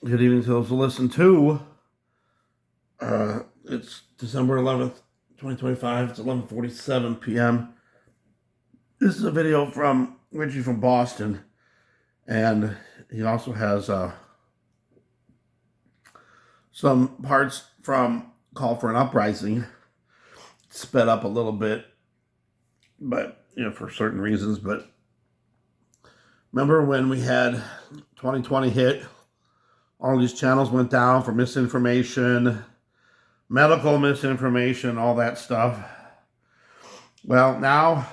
Good evening to those who listen to. It's December 11th, 2025. It's 11:47 p.m. This is a video from Richie from Boston, and he also has some parts from Call for an Uprising, sped up a little bit, but for certain reasons. But remember when we had 2020 hit? All these channels went down for misinformation, medical misinformation, all that stuff. Well, now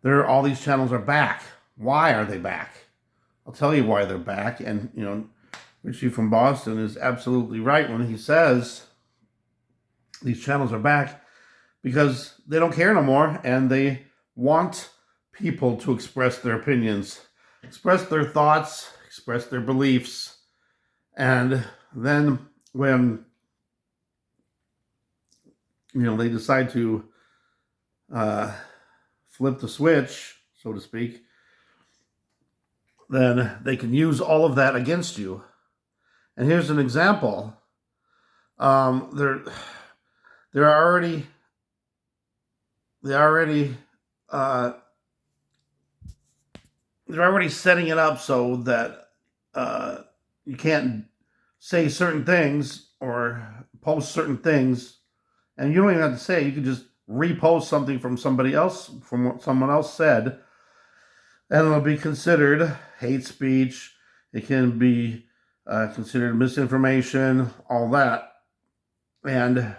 all these channels are back. Why are they back? I'll tell you why they're back. And, Richie from Boston is absolutely right when he says these channels are back because they don't care no more and they want people to express their opinions, express their thoughts, express their beliefs. And then when they decide to flip the switch, so to speak, then they can use all of that against you. And here's an example. They're already setting it up so that you can't say certain things or post certain things, and you don't even have to say it. You can just repost something from somebody else, from what someone else said, and it'll be considered hate speech. It can be considered misinformation, all that. And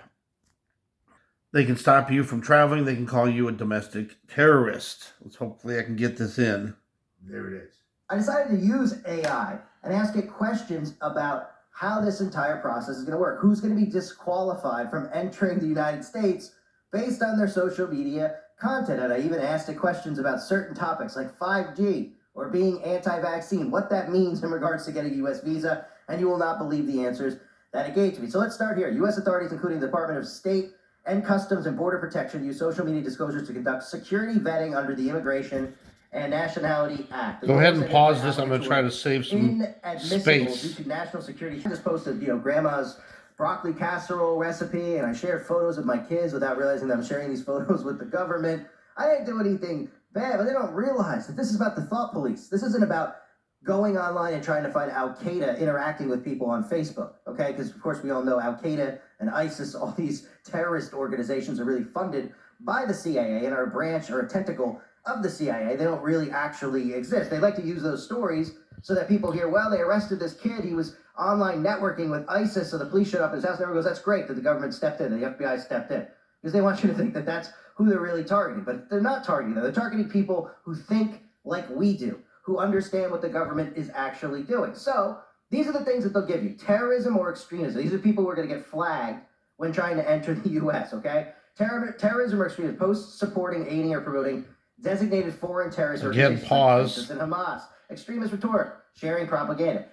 they can stop you from traveling. They can call you a domestic terrorist. Hopefully I can get this in. There it is. I decided to use AI and ask it questions about how this entire process is going to work. Who's going to be disqualified from entering the United States based on their social media content? And I even asked it questions about certain topics like 5G or being anti-vaccine, what that means in regards to getting a U.S. visa, and you will not believe the answers that it gave to me. So let's start here. U.S. authorities, including the Department of State and Customs and Border Protection, use social media disclosures to conduct security vetting under the Immigration and Nationality Act. Go ahead and pause this. I'm going to try to save some space. Due to national security. I just posted, grandma's broccoli casserole recipe, and I shared photos of my kids without realizing that I'm sharing these photos with the government. I didn't do anything bad, but they don't realize that this is about the thought police. This isn't about going online and trying to find Al-Qaeda interacting with people on Facebook, okay? Because, of course, we all know Al-Qaeda and ISIS, all these terrorist organizations are really funded by the CIA and are a branch or a tentacle of the CIA. They don't really actually exist. They like to use those stories so that people hear, well, they arrested this kid. He was online networking with ISIS, so the police showed up at his house. And everyone goes, that's great that the government stepped in, the FBI stepped in. Because they want you to think that that's who they're really targeting. But they're not targeting them. They're targeting people who think like we do, who understand what the government is actually doing. So these are the things that they'll give you. Terrorism or extremism. These are people who are going to get flagged when trying to enter the U.S., okay? Terrorism or extremism, posts supporting, aiding, or promoting designated foreign terrorist organizations pause. And Hamas, extremist rhetoric, sharing propaganda,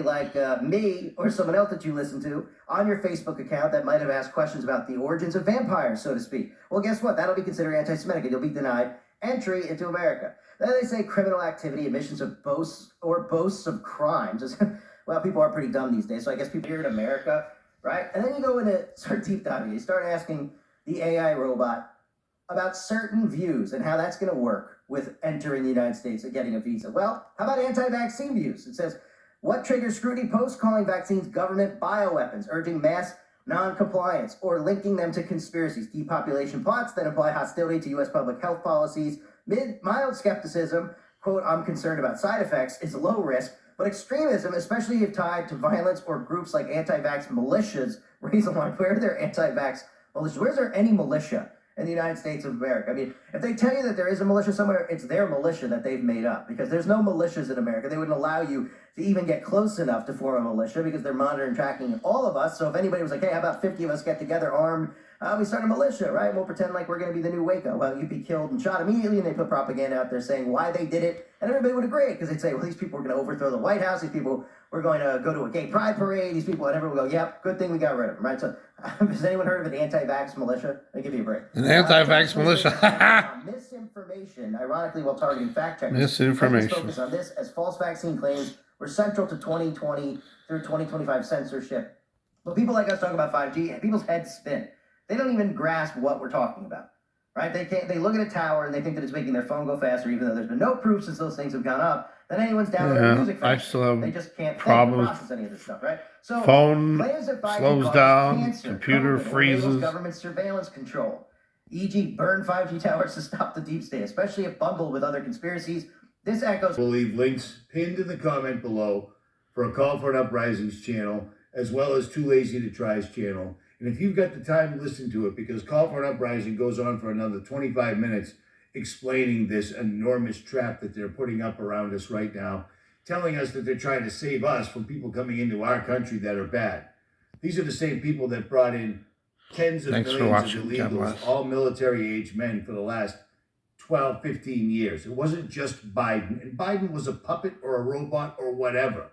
like me or someone else that you listen to on your Facebook account that might have asked questions about the origins of vampires, so to speak. Well, guess what? That'll be considered anti-Semitic, and you'll be denied entry into America. Then they say criminal activity, admissions of boasts of crimes. Well, people are pretty dumb these days, so I guess people here in America, right? And then you go into start deep diving. You start asking the AI robot about certain views and how that's going to work with entering the United States and getting a visa. Well, how about anti-vaccine views? It says, what triggers scrutiny? Posts calling vaccines government bioweapons, urging mass non-compliance, or linking them to conspiracies, depopulation plots that imply hostility to U.S. public health policies, mild skepticism, quote, I'm concerned about side effects, is low risk, but extremism, especially if tied to violence or groups like anti-vax militias, raise alarm. Where are there anti-vax militias? Where's there any militia in the United States of America? I mean, if they tell you that there is a militia somewhere, it's their militia that they've made up, because there's no militias in America. They wouldn't allow you to even get close enough to form a militia because they're monitoring and tracking all of us. So if anybody was like, hey, how about 50 of us get together armed, we start a militia, right? We'll pretend like we're going to be the new Waco. Well, you'd be killed and shot immediately, and they put propaganda out there saying why they did it, and everybody would agree, because they'd say, well, these people are going to overthrow the White House, these people were going to go to a gay pride parade, these people, and everyone would go, yep, good thing we got rid of them, right? So has anyone heard of an anti-vax militia? I'll give you a break. An anti-vax militia. Misinformation, ironically, while targeting fact checkers. Misinformation. Focus on this as false vaccine claims We're central to 2020 through 2025 censorship. When people like us talk about 5G, people's heads spin. They don't even grasp what we're talking about, right? They look at a tower and they think that it's making their phone go faster, even though there's been no proof since those things have gone up that anyone's downloading music I faster. still have They just can't think or problems. process any of this stuff, right? So Phone claims that 5G slows causes down, cancer, computer COVID, or enables freezes. government surveillance control, e.g., burn 5G towers to stop the deep state, especially if bundled with other conspiracies. This echoes. We'll leave links pinned in the comment below for a Call for an Uprising's channel, as well as Too Lazy to Try's channel. And if you've got the time, listen to it, because Call for an Uprising goes on for another 25 minutes explaining this enormous trap that they're putting up around us right now, telling us that they're trying to save us from people coming into our country that are bad. These are the same people that brought in tens of millions of illegals, all military-age men, for the last 12, 15 years. It wasn't just Biden. And Biden was a puppet or a robot or whatever.